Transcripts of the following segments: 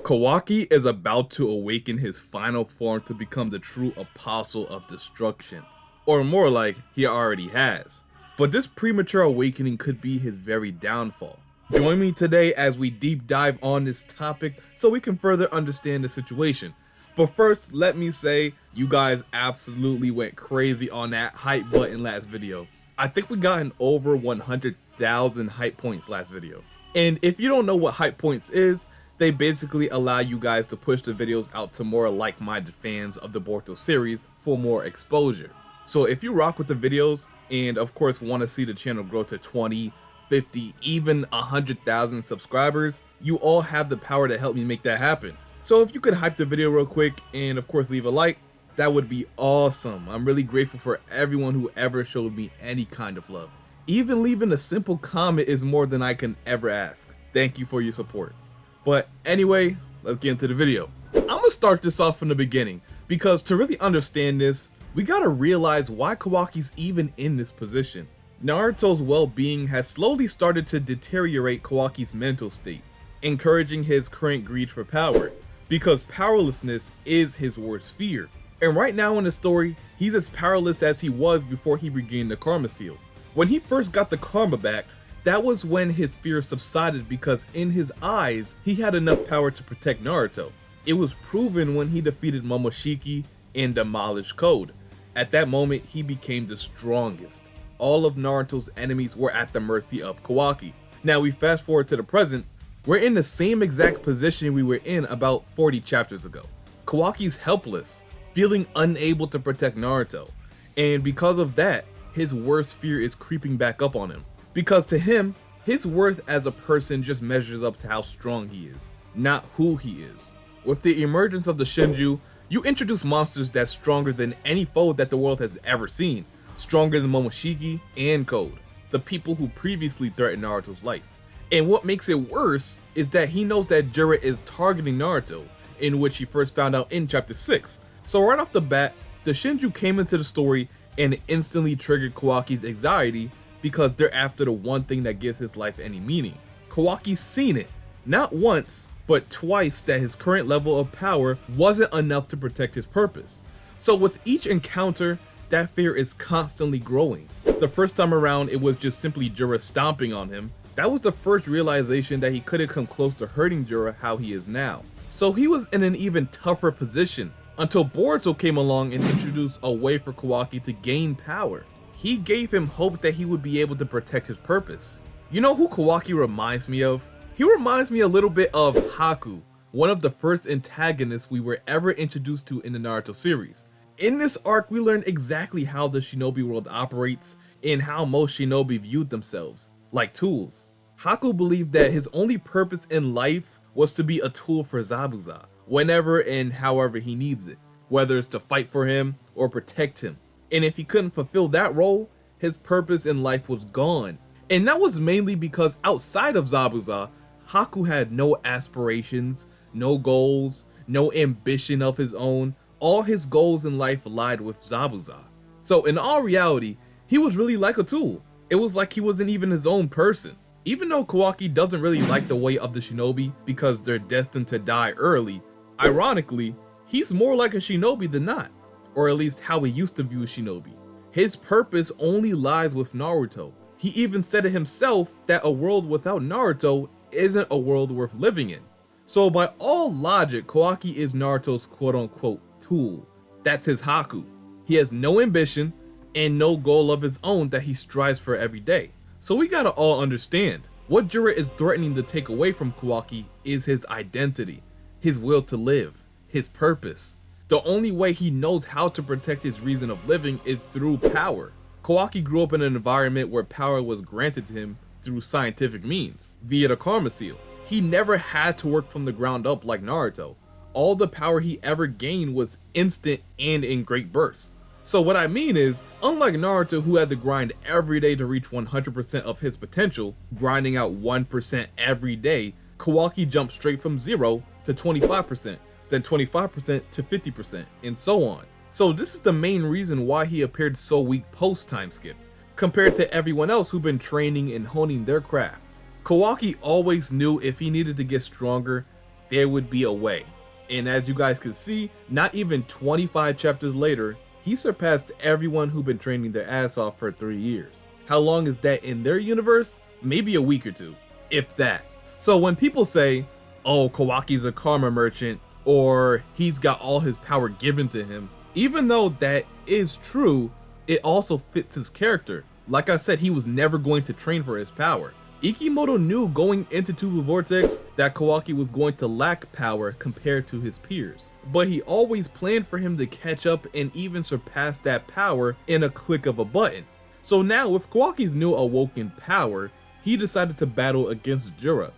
Kawaki is about to awaken his final form to become the true apostle of destruction. Or more like, he already has. But this premature awakening could be his very downfall. Join me today as we deep dive on this topic so we can further understand the situation. But first, let me say, you guys absolutely went crazy on that hype button last video. I think we got an over 100,000 hype points last video. And if you don't know what hype points is, they basically allow you guys to push the videos out to more like-minded fans of the Boruto series for more exposure. So if you rock with the videos and of course want to see the channel grow to 20, 50, even 100,000 subscribers, you all have the power to help me make that happen. So if you could hype the video real quick and of course leave a like, that would be awesome. I'm really grateful for everyone who ever showed me any kind of love. Even leaving a simple comment is more than I can ever ask. Thank you for your support. But anyway, let's get into the video. I'm gonna start this off from the beginning, because to really understand this, we gotta realize why Kawaki's even in this position. Naruto's well-being has slowly started to deteriorate Kawaki's mental state, encouraging his current greed for power, because powerlessness is his worst fear. And right now in the story, he's as powerless as he was before he regained the Karma Seal. When he first got the Karma back, that was when his fear subsided, because in his eyes, he had enough power to protect Naruto. It was proven when he defeated Momoshiki and demolished Code. At that moment, he became the strongest. All of Naruto's enemies were at the mercy of Kawaki. Now we fast forward to the present, we're in the same exact position we were in about 40 chapters ago. Kawaki's helpless, feeling unable to protect Naruto, and because of that, his worst fear is creeping back up on him. Because to him, his worth as a person just measures up to how strong he is, not who he is. With the emergence of the Shinju, you introduce monsters that's stronger than any foe that the world has ever seen, stronger than Momoshiki and Code, the people who previously threatened Naruto's life. And what makes it worse is that he knows that Jiraiya is targeting Naruto, in which he first found out in chapter 6. So right off the bat, the Shinju came into the story and instantly triggered Kawaki's anxiety, because they're after the one thing that gives his life any meaning. Kawaki's seen it, not once, but twice, that his current level of power wasn't enough to protect his purpose. So with each encounter, that fear is constantly growing. The first time around, it was just simply Jiraiya stomping on him. That was the first realization that he couldn't come close to hurting Jiraiya how he is now. So he was in an even tougher position, until Boruto came along and introduced a way for Kawaki to gain power. He gave him hope that he would be able to protect his purpose. You know who Kawaki reminds me of? He reminds me a little bit of Haku, one of the first antagonists we were ever introduced to in the Naruto series. In this arc, we learned exactly how the shinobi world operates and how most shinobi viewed themselves, like tools. Haku believed that his only purpose in life was to be a tool for Zabuza, whenever and however he needs it, whether it's to fight for him or protect him. And if he couldn't fulfill that role, his purpose in life was gone. And that was mainly because outside of Zabuza, Haku had no aspirations, no goals, no ambition of his own. All his goals in life lied with Zabuza. So in all reality, he was really like a tool. It was like he wasn't even his own person. Even though Kawaki doesn't really like the way of the shinobi because they're destined to die early, ironically, he's more like a shinobi than not. Or at least how he used to view shinobi. His purpose only lies with Naruto. He even said it himself that a world without Naruto isn't a world worth living in. So by all logic, Kawaki is Naruto's quote-unquote tool. That's his Haku. He has no ambition and no goal of his own that he strives for every day. So we gotta all understand, what Jiraiya is threatening to take away from Kawaki is his identity, his will to live, his purpose. The only way he knows how to protect his reason of living is through power. Kawaki grew up in an environment where power was granted to him through scientific means, via the Karma Seal. He never had to work from the ground up like Naruto. All the power he ever gained was instant and in great bursts. So what I mean is, unlike Naruto who had to grind every day to reach 100% of his potential, grinding out 1% every day, Kawaki jumped straight from 0 to 25%. Then 25% to 50%, and so on. So this is the main reason why he appeared so weak post TIMESKIP, compared to everyone else who've been training and honing their craft. Kawaki always knew if he needed to get stronger, there would be a way. And as you guys can see, not even 25 chapters later, he surpassed everyone who'd been training their ass off for 3 years. How long is that in their universe? Maybe a week or two, if that. So when people say, oh, Kawaki's a karma merchant, or he's got all his power given to him, even though that is true, it also fits his character. Like I said, he was never going to train for his power. Ikimoto knew going into TBV VORTEX that Kawaki was going to lack power compared to his peers, but he always planned for him to catch up and even surpass that power in a click of a button. So now with Kawaki's new awoken power, he decided to battle against Jura.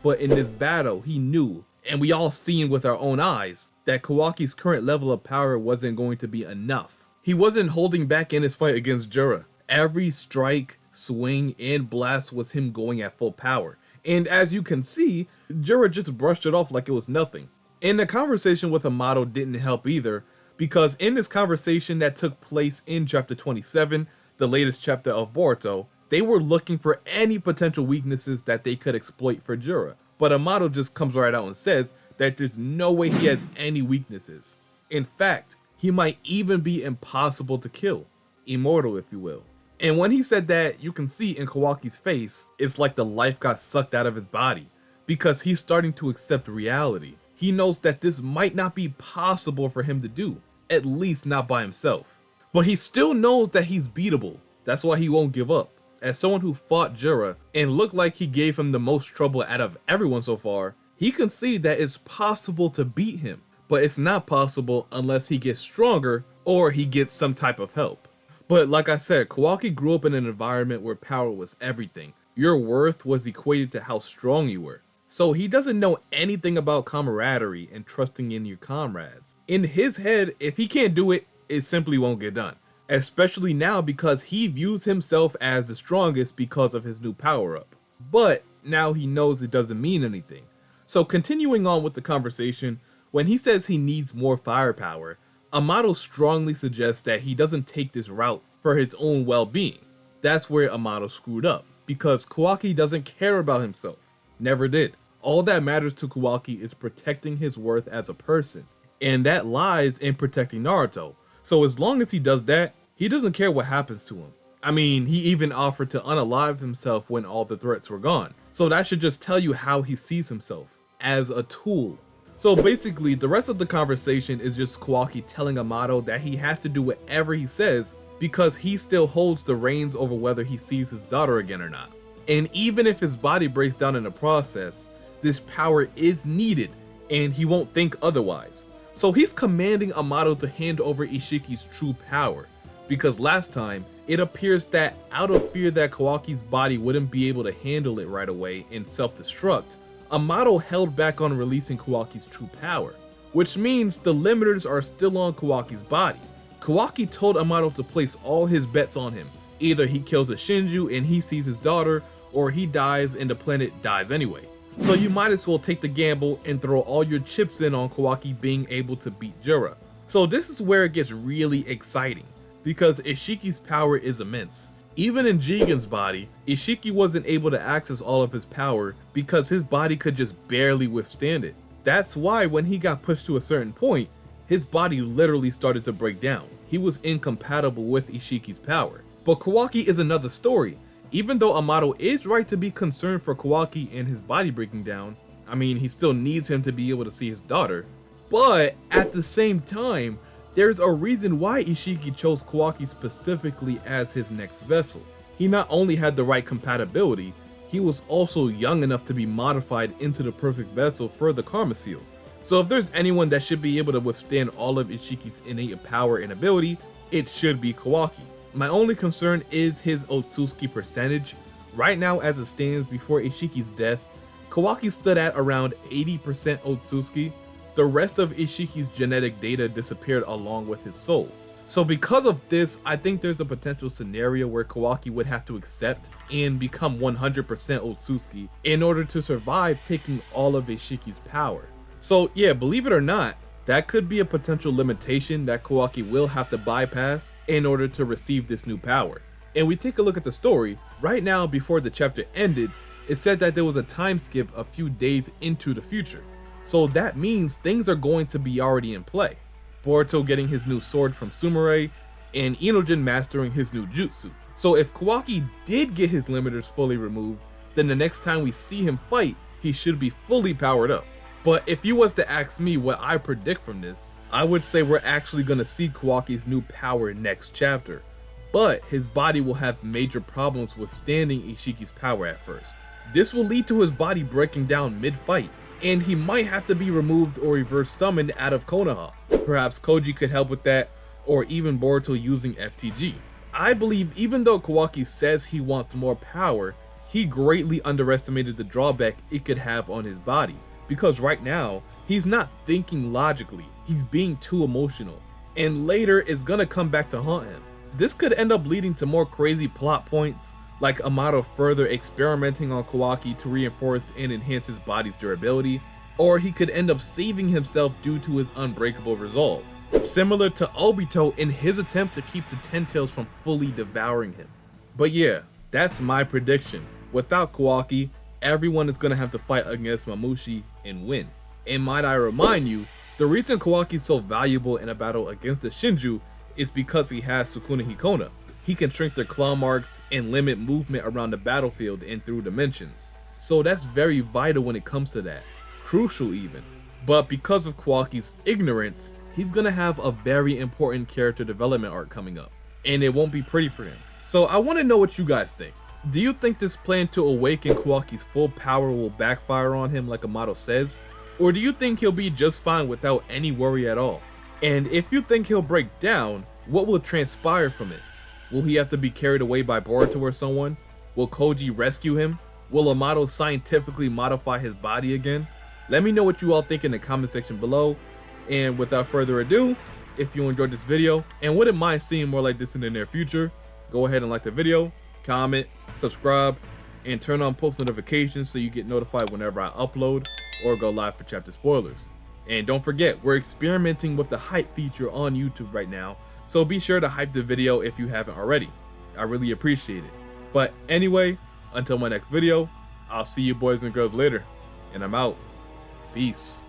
But in this battle, he knew, and we all seen with our own eyes, that Kawaki's current level of power wasn't going to be enough. He wasn't holding back in his fight against Jura. Every strike, swing, and blast was him going at full power. And as you can see, Jura just brushed it off like it was nothing. And the conversation with Amato didn't help either, because in this conversation that took place in chapter 27, the latest chapter of Boruto, they were looking for any potential weaknesses that they could exploit for Jura. But Amato just comes right out and says that there's no way he has any weaknesses. In fact, he might even be impossible to kill. Immortal, if you will. And when he said that, you can see in Kawaki's face, it's like the life got sucked out of his body, because he's starting to accept reality. He knows that this might not be possible for him to do, at least not by himself. But he still knows that he's beatable. That's why he won't give up. As someone who fought Jura and looked like he gave him the most trouble out of everyone so far, he can see that it's possible to beat him, but it's not possible unless he gets stronger or he gets some type of help. But like I said, Kawaki grew up in an environment where power was everything. Your worth was equated to how strong you were. So he doesn't know anything about camaraderie and trusting in your comrades. In his head, if he can't do it, it simply won't get done. Especially now because he views himself as the strongest because of his new power-up. But now he knows it doesn't mean anything. So continuing on with the conversation, when he says he needs more firepower, Amato strongly suggests that he doesn't take this route for his own well-being. That's where Amato screwed up, because Kawaki doesn't care about himself. Never did. All that matters to Kawaki is protecting his worth as a person, and that lies in protecting Naruto. So as long as he does that, he doesn't care what happens to him. I mean, he even offered to unalive himself when all the threats were gone. So that should just tell you how he sees himself, as a tool. So basically, the rest of the conversation is just Kawaki telling Amato that he has to do whatever he says because he still holds the reins over whether he sees his daughter again or not. And even if his body breaks down in the process, this power is needed and he won't think otherwise. So he's commanding Amato to hand over Isshiki's true power, because last time, it appears that out of fear that Kawaki's body wouldn't be able to handle it right away and self-destruct, Amato held back on releasing Kawaki's true power, which means the limiters are still on Kawaki's body. Kawaki told Amato to place all his bets on him. Either he kills a Shinju and he sees his daughter, or he dies and the planet dies anyway. So you might as well take the gamble and throw all your chips in on Kawaki being able to beat Jura. So this is where it gets really exciting, because Isshiki's power is immense. Even in Jigen's body, Isshiki wasn't able to access all of his power because his body could just barely withstand it. That's why when he got pushed to a certain point, his body literally started to break down. He was incompatible with Isshiki's power. But Kawaki is another story. Even though Amato is right to be concerned for Kawaki and his body breaking down, I mean, he still needs him to be able to see his daughter. But at the same time, there's a reason why Isshiki chose Kawaki specifically as his next vessel. He not only had the right compatibility, he was also young enough to be modified into the perfect vessel for the Karma Seal. So if there's anyone that should be able to withstand all of Isshiki's innate power and ability, it should be Kawaki. My only concern is his Otsutsuki percentage. Right now as it stands before Ishiki's death, Kawaki stood at around 80% Otsutsuki. The rest of Ishiki's genetic data disappeared along with his soul. So because of this, I think there's a potential scenario where Kawaki would have to accept and become 100% Otsutsuki in order to survive taking all of Ishiki's power. So yeah, believe it or not, that could be a potential limitation that Kawaki will have to bypass in order to receive this new power. And we take a look at the story. Right now, before the chapter ended, it said that there was a time skip a few days into the future. So that means things are going to be already in play. Boruto getting his new sword from Sumire, and Inojin mastering his new jutsu. So if Kawaki did get his limiters fully removed, then the next time we see him fight, he should be fully powered up. But if you was to ask me what I predict from this, I would say we're actually gonna see Kawaki's new power next chapter. But his body will have major problems withstanding Isshiki's power at first. This will lead to his body breaking down mid-fight, and he might have to be removed or reverse summoned out of Konoha. Perhaps Koji could help with that, or even Boruto using FTG. I believe even though Kawaki says he wants more power, he greatly underestimated the drawback it could have on his body. Because right now, he's not thinking logically, he's being too emotional. And later, it's gonna come back to haunt him. This could end up leading to more crazy plot points, like Amato further experimenting on Kawaki to reinforce and enhance his body's durability, or he could end up saving himself due to his unbreakable resolve, similar to Obito in his attempt to keep the Ten Tails from fully devouring him. But yeah, that's my prediction. Without Kawaki, everyone is going to have to fight against Mamushi and win. And might I remind you, the reason Kawaki is so valuable in a battle against the Shinju is because he has Sukuna Hikona. He can shrink their claw marks and limit movement around the battlefield and through dimensions. So that's very vital when it comes to that. Crucial even. But because of Kawaki's ignorance, he's gonna have a very important character development arc coming up. And it won't be pretty for him. So I wanna know what you guys think. Do you think this plan to awaken Kawaki's full power will backfire on him like Amato says? Or do you think he'll be just fine without any worry at all? And if you think he'll break down, what will transpire from it? Will he have to be carried away by Boruto or someone? Will Koji rescue him? Will Amato scientifically modify his body again? Let me know what you all think in the comment section below. And without further ado, if you enjoyed this video and wouldn't mind seeing more like this in the near future, go ahead and like the video, comment, subscribe, and turn on post notifications so you get notified whenever I upload or go live for chapter spoilers. And don't forget, we're experimenting with the hype feature on YouTube right now, so be sure to hype the video if you haven't already. I really appreciate it. But anyway, until my next video, I'll see you boys and girls later, and I'm out. Peace.